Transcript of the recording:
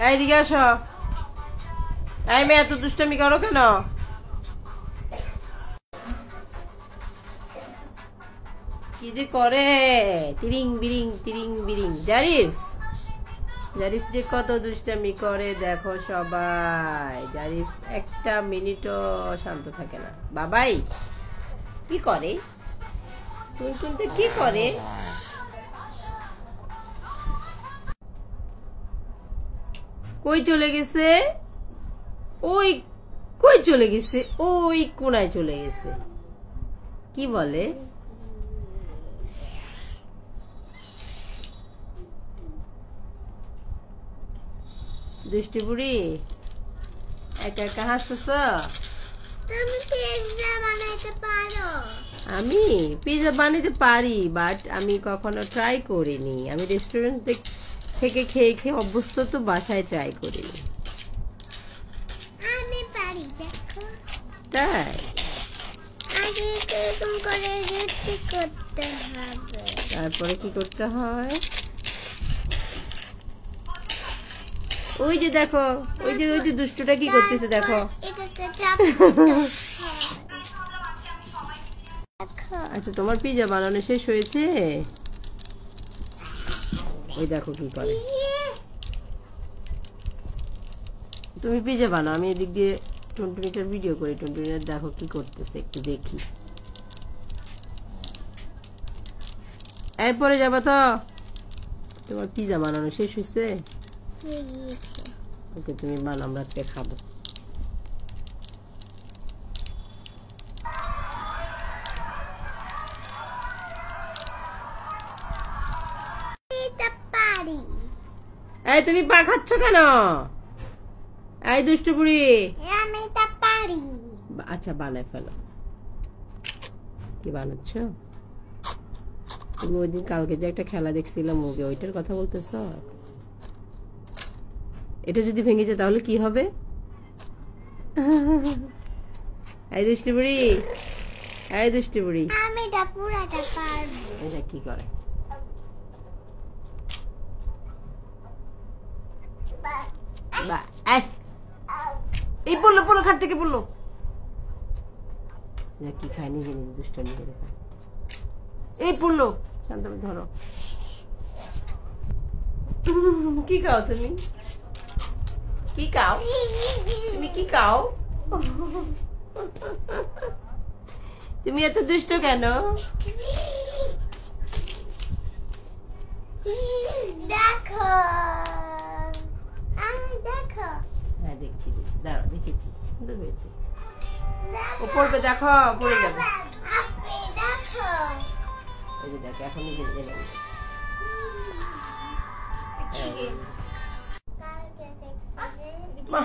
এইদিকে আসো। এই মেয়ে, এত দুষ্টামি করো কেন? কি যে করে, তিরিং বিরিং তিরিং বিরিং। জারিফ, জারিফ যে কত দুষ্টামি করে দেখো সবাই। জারিফ একটা মিনিটও শান্ত থাকে না। বাবাই কি করে, টুনটুনটা কি করে? কই চলে গেছে? ওই কই চলে গেছে? ওই কোনায় চলে গেছে। কি বলে? দুষ্টি বুড়ি, একা একা হাসতেছ? আমি পিৎজা বানাতে পারি, বাট আমি কখনো ট্রাই করিনি। আমি রেস্টুরেন্ট থেকে খেয়ে খেয়ে অভ্যস্ত, তো বাসায় ট্রাই করিনি। আমি পারি, দেখো। তাই? আগে এরকম করে রুটি করতে হবে। তারপরে কি করতে হয়? ওই যে দেখো, ওই যে দুষ্টুটা কি করতেছে দেখো। এটাতে চাপ দিতে হয়। দেখো। আচ্ছা, তোমার পিৎজা বানানো শেষ হয়েছে? ওই দেখো কি করে। তুমি পিৎজা বানাও, আমি এদিক দিয়ে টুনটুনিটার ভিডিও করি। টুনটুনিটা দেখো কি করতেছে, একটু দেখি। এরপরে যাবো তো। তোমার পিৎজা বানানো শেষ হয়েছে? ওকে, তুমি বানাও, আমরা আজকে খাবো। এটা পারি। এই তুমি পা খাচ্ছ কেন? এই দুষ্টু বুড়ি। আমি এটা পারি। আচ্ছা, বানায় ফেলো। কি বানাচ্ছ? তুমি ওই দিন কালকে যে একটা খেলা দেখছিলাম মুভি, ওইটার কথা বলতেছ? এটা যদি ভেঙে যায় তাহলে কি হবে? এই দুষ্টু বুড়ি, এই দুষ্টু বুড়ি। আমি এটা পুরাটা পারবো। এটা কি করে? এই পড়লো, পড়লো, খাট থেকে পড়লো। কি খায়, নিজে নিজে দুষ্টামি করে খায়। এই পড়লো, শান্ত ধরো। কি খাও তুমি? কি খাও তুমি? কি খাও? তুমি এত দুষ্ট কেন? দেখো, দেখো। হ্যাঁ, দেখছি, দাঁড়াও, দেখেছি, সুন্দর হয়েছে। ও পড়বে, দেখো, পড়ে যাবে। দেখো, ওই যে দেখো, এখন নিজে নিজে নেমে যাচ্ছে। কালকে দেখছি। মা,